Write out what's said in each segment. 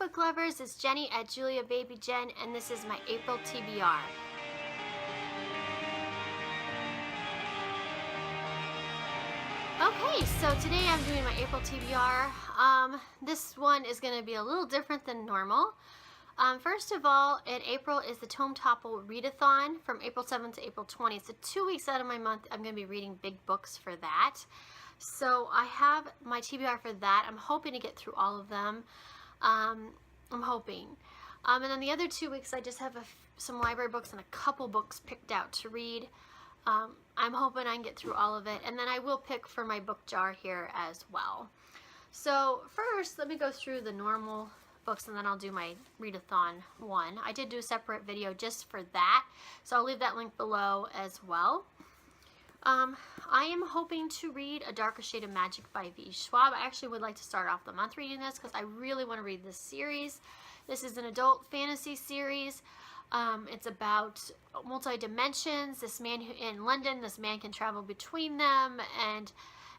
book lovers, it's Jenny at Julia Baby Jen, and this is my April TBR. Okay, so today I'm doing my April TBR. This one is going to be a little different than normal. First of all, in April is the Tome Topple Readathon from April 7th to April 20th. So 2 weeks out of my month, I'm going to be reading big books for that. So I have my TBR for that. I'm hoping to get through all of them. I'm hoping. And then the other 2 weeks, I just have some library books and a couple books picked out to read. I'm hoping I can get through all of it. And then I will pick for my book jar here as well. So first, let me go through the normal books and then I'll do my readathon one. I did do a separate video just for that, so I'll leave that link below as well. I am hoping to read A Darker Shade of Magic by V. Schwab. I actually would like to start off the month reading this because I really want to read this series. This is an adult fantasy series. It's about multi-dimensions. This man in London, this man can travel between them, and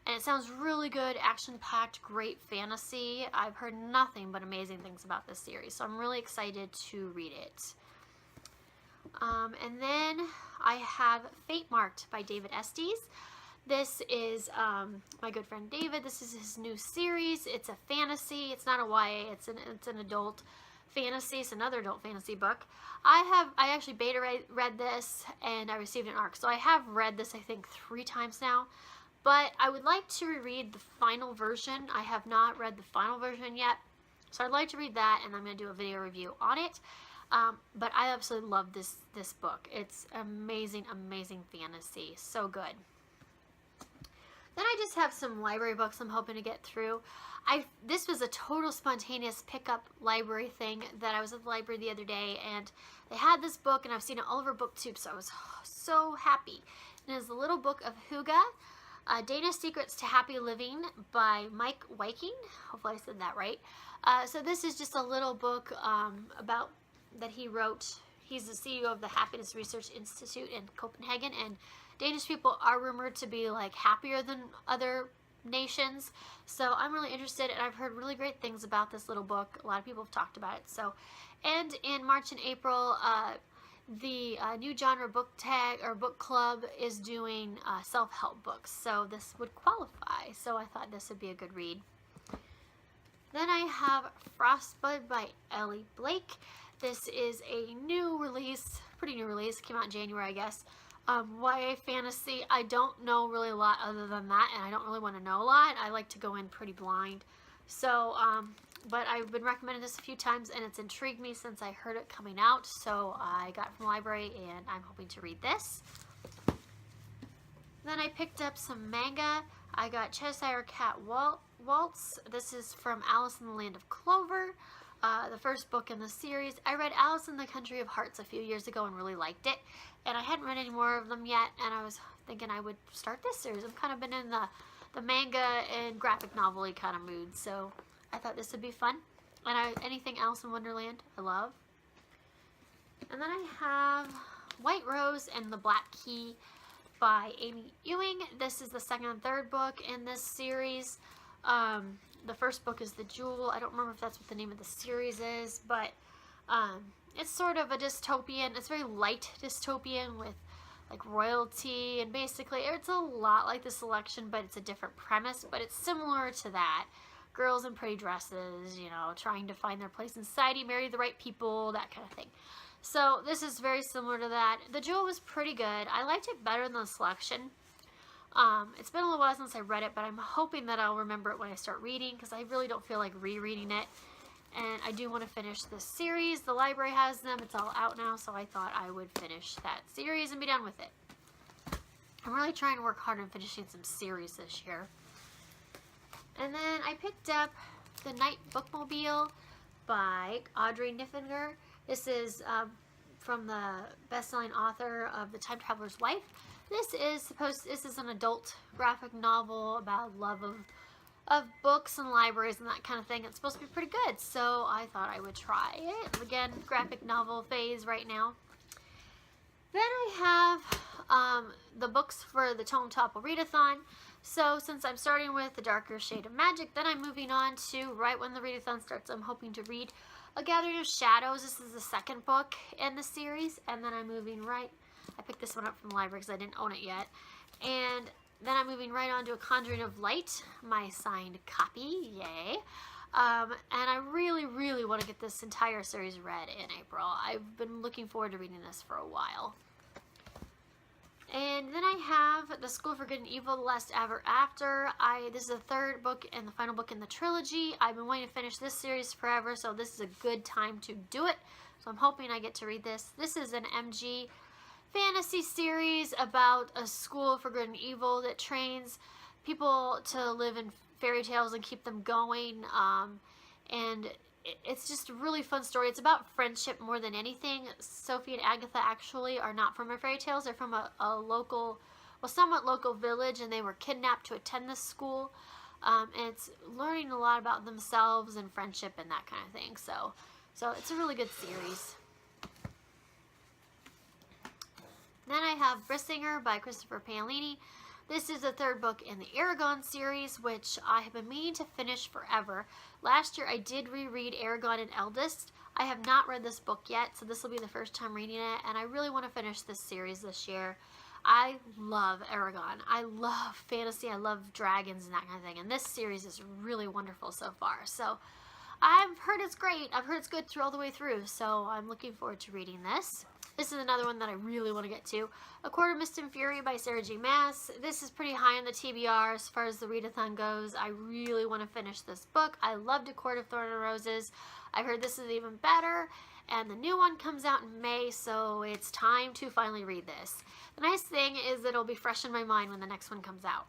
it sounds really good, action-packed, great fantasy. I've heard nothing but amazing things about this series, so I'm really excited to read it. And then I have Fate Marked by David Estes. This is my good friend David. This is his new series. It's a fantasy. It's not a YA. It's an adult fantasy. It's another adult fantasy book. I actually beta read this and I received an ARC. So I have read this I think 3 times now. But I would like to reread the final version. I have not read the final version yet. So I'd like to read that and I'm going to do a video review on it. But I absolutely love this book. It's amazing, amazing fantasy. So good. Then I just have some library books I'm hoping to get through. This was a total spontaneous pickup library thing that I was at the library the other day and they had this book and I've seen it all over BookTube, so I was so happy. And it is The Little Book of Huga, Dana's Secrets to Happy Living by Mike Viking. Hopefully I said that right. So this is just a little book about that he wrote. He's the CEO of the Happiness Research Institute in Copenhagen, and Danish people are rumored to be like happier than other nations. So I'm really interested, and I've heard really great things about this little book. A lot of people have talked about it. So, and in March and April, the new genre book tag or book club is doing self-help books. So this would qualify. So I thought this would be a good read. Then I have Frostbud by Ellie Blake. This is a new release, pretty new release, came out in January I guess. YA fantasy. I don't know really a lot other than that, and I don't really want to know a lot. I like to go in pretty blind. So, but I've been recommended this a few times and it's intrigued me since I heard it coming out. So I got it from the library and I'm hoping to read this. Then I picked up some manga. I got Cheshire Cat Waltz. This is from Alice in the Land of Clover. The first book in the series. I read Alice in the Country of Hearts a few years ago and really liked it. And I hadn't read any more of them yet, and I was thinking I would start this series. I've kind of been in the manga and graphic novel-y kind of mood, so I thought this would be fun. And anything Alice in Wonderland, I love. And then I have White Rose and the Black Key by Amy Ewing. This is the second and third book in this series. The first book is The Jewel. I don't remember if that's what the name of the series is, but it's sort of a dystopian. It's very light dystopian with like royalty, and basically it's a lot like The Selection, but it's a different premise, but it's similar to that. Girls in pretty dresses, you know, trying to find their place in society, marry the right people, that kind of thing. So this is very similar to that. The Jewel was pretty good. I liked it better than The Selection. It's been a little while since I read it, but I'm hoping that I'll remember it when I start reading because I really don't feel like rereading it. And I do want to finish this series. The library has them. It's all out now, so I thought I would finish that series and be done with it. I'm really trying to work hard on finishing some series this year. And then I picked up The Night Bookmobile by Audrey Niffinger. This is from the best-selling author of The Time Traveler's Wife. This is an adult graphic novel about love of books and libraries and that kind of thing. It's supposed to be pretty good, so I thought I would try it. Again, graphic novel phase right now. Then I have the books for the Tome Topple Readathon. So since I'm starting with The Darker Shade of Magic, then I'm moving on to, right when the readathon starts, I'm hoping to read A Gathering of Shadows. This is the second book in the series, and then I'm moving right, I picked this one up from the library because I didn't own it yet, and then I'm moving right on to A Conjuring of Light, my signed copy, yay. And I really, really want to get this entire series read in April. I've been looking forward to reading this for a while. And then I have The School for Good and Evil, The Last Ever After. This is the third book and the final book in the trilogy. I've been waiting to finish this series forever, so this is a good time to do it. So I'm hoping I get to read this. This is an MG fantasy series about a school for good and evil that trains people to live in fairy tales and keep them going. And it's just a really fun story. It's about friendship more than anything. Sophie and Agatha actually are not from a fairy tales. They're from a local, well, somewhat local village, and they were kidnapped to attend this school. And it's learning a lot about themselves and friendship and that kind of thing. So it's a really good series. Then I have Brissinger by Christopher Paolini. This is the third book in the Aragon series, which I have been meaning to finish forever. Last year I did reread Aragon and Eldest. I have not read this book yet, so this will be the first time reading it, and I really want to finish this series this year. I love Aragon. I love fantasy. I love dragons and that kind of thing, and this series is really wonderful so far. So I've heard it's great. I've heard it's good all the way through, so I'm looking forward to reading this. This is another one that I really want to get to. A Court of Mist and Fury by Sarah J. Maas. This is pretty high on the TBR as far as the readathon goes. I really want to finish this book. I loved A Court of Thorn and Roses. I heard this is even better, and the new one comes out in May, so it's time to finally read this. The nice thing is that it'll be fresh in my mind when the next one comes out.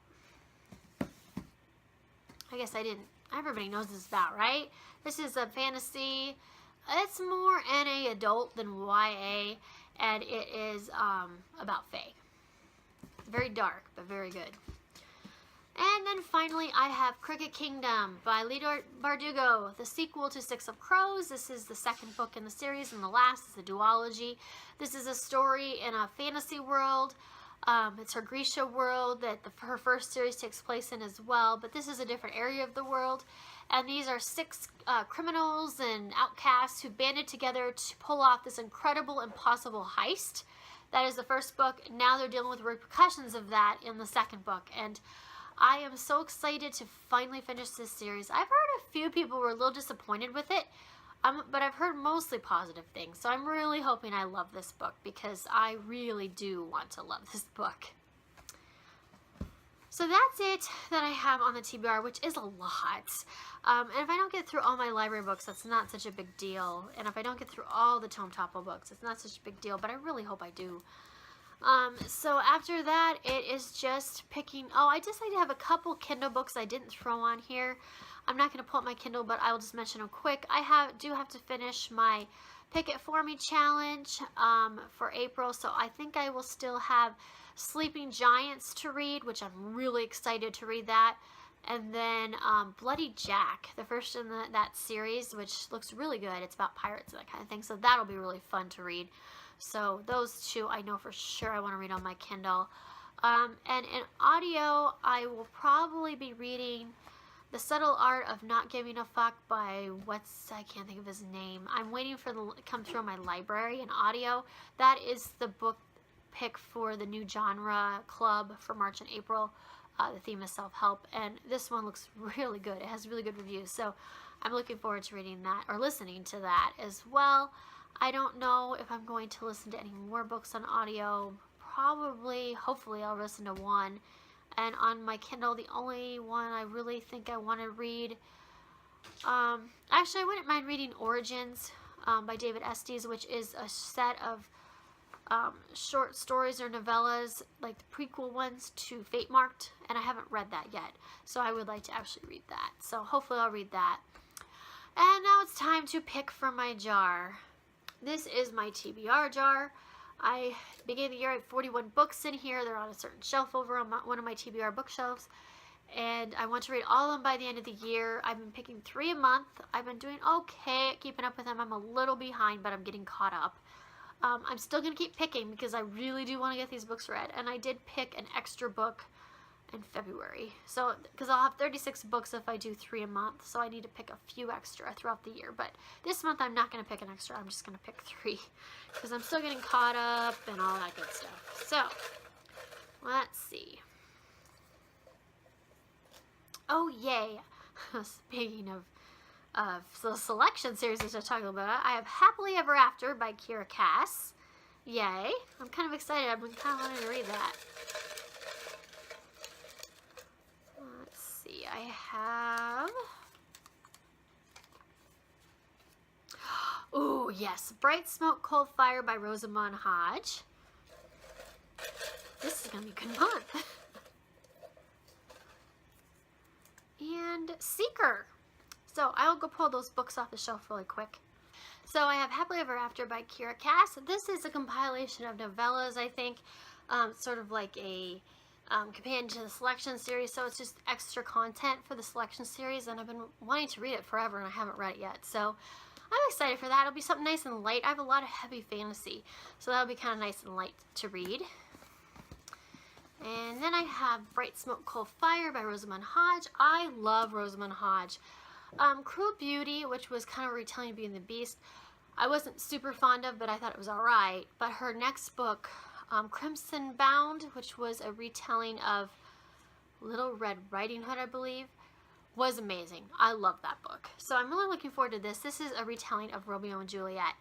I guess I didn't. Everybody knows this is about, right? This is a fantasy. It's more NA adult than YA, and it is about Fae. Very dark, but very good. And then finally, I have Cricket Kingdom by Leonard Bardugo, the sequel to Six of Crows. This is the second book in the series, and the last is a duology. This is a story in a fantasy world. It's her Grisha world that her first series takes place in as well, but this is a different area of the world. And these are 6 criminals and outcasts who banded together to pull off this incredible, impossible heist. That is the first book. Now they're dealing with repercussions of that in the second book. And I am so excited to finally finish this series. I've heard a few people were a little disappointed with it, but I've heard mostly positive things. So I'm really hoping I love this book because I really do want to love this book. So that's it that I have on the TBR, which is a lot. And if I don't get through all my library books, that's not such a big deal. And if I don't get through all the Tome Topple books, it's not such a big deal, but I really hope I do. So after that, it is just picking... Oh, I decided to have a couple Kindle books I didn't throw on here. I'm not going to pull up my Kindle, but I will just mention them quick. I do have to finish my Pick It For Me challenge for April, so I think I will still have Sleeping Giants to read, which I'm really excited to read that. And then Bloody Jack, the first in that series, which looks really good. It's about pirates and that kind of thing, so that'll be really fun to read. So those two I know for sure I want to read on my Kindle. And in audio, I will probably be reading The Subtle Art of Not Giving a Fuck by I can't think of his name. I'm waiting for the come through my library in audio. That is the book pick for the new genre club for March and April. The theme is self-help, and this one looks really good. It has really good reviews, so I'm looking forward to reading that or listening to that as well. I don't know if I'm going to listen to any more books on audio. Probably, hopefully I'll listen to one. And on my Kindle, the only one I really think I want to read, actually I wouldn't mind reading Origins by David Estes, which is a set of short stories or novellas, like the prequel ones to Fate Marked, and I haven't read that yet, so I would like to actually read that. So hopefully I'll read that. And now it's time to pick from my jar. This is my TBR jar. At the beginning of the year I had 41 books in here. They're on a certain shelf over on one of my TBR bookshelves, and I want to read all of them by the end of the year. I've been picking 3 a month. I've been doing okay at keeping up with them. I'm a little behind, but I'm getting caught up. I'm still going to keep picking because I really do want to get these books read. And I did pick an extra book and February. So, because I'll have 36 books if I do 3 a month, so I need to pick a few extra throughout the year. But this month I'm not going to pick an extra, I'm just going to pick 3 because I'm still getting caught up and all that good stuff. So, let's see. Oh, yay. Speaking of the selection series which I talked about, I have Happily Ever After by Kira Cass. Yay. I'm kind of excited. I've been kind of wanting to read that. Let's see. I have... Ooh, yes. Bright Smoke, Cold Fire by Rosamund Hodge. This is going to be a good month. And Seeker. So I'll go pull those books off the shelf really quick. So I have Happily Ever After by Kira Cass. This is a compilation of novellas, I think, sort of like a companion to the selection series. So it's just extra content for the selection series, and I've been wanting to read it forever, and I haven't read it yet. So I'm excited for that. It'll be something nice and light. I have a lot of heavy fantasy, so that'll be kind of nice and light to read. And then I have Bright Smoke, Cold Fire by Rosamund Hodge. I love Rosamund Hodge. Cruel Beauty, which was kind of a retelling of Beauty and the Beast, I wasn't super fond of, but I thought it was alright. But her next book, Crimson Bound, which was a retelling of Little Red Riding Hood, I believe, was amazing. I love that book. So I'm really looking forward to this. This is a retelling of Romeo and Juliet,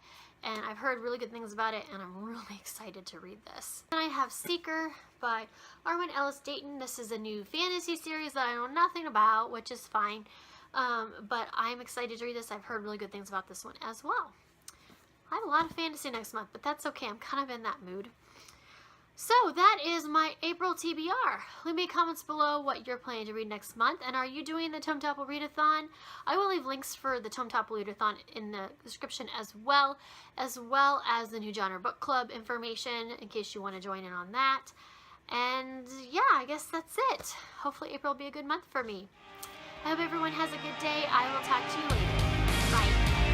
and I've heard really good things about it, and I'm really excited to read this. Then I have Seeker by Arwen Ellis Dayton. This is a new fantasy series that I know nothing about, which is fine. But I'm excited to read this. I've heard really good things about this one as well. I have a lot of fantasy next month, but that's okay. I'm kind of in that mood. So that is my April TBR. Leave me comments below what you're planning to read next month, and are you doing the Tome Topple Readathon? I will leave links for the Tome Topple Readathon in the description as well as the New Genre Book Club information in case you want to join in on that. And yeah, I guess that's it. Hopefully April will be a good month for me. I hope everyone has a good day. I will talk to you later. Bye.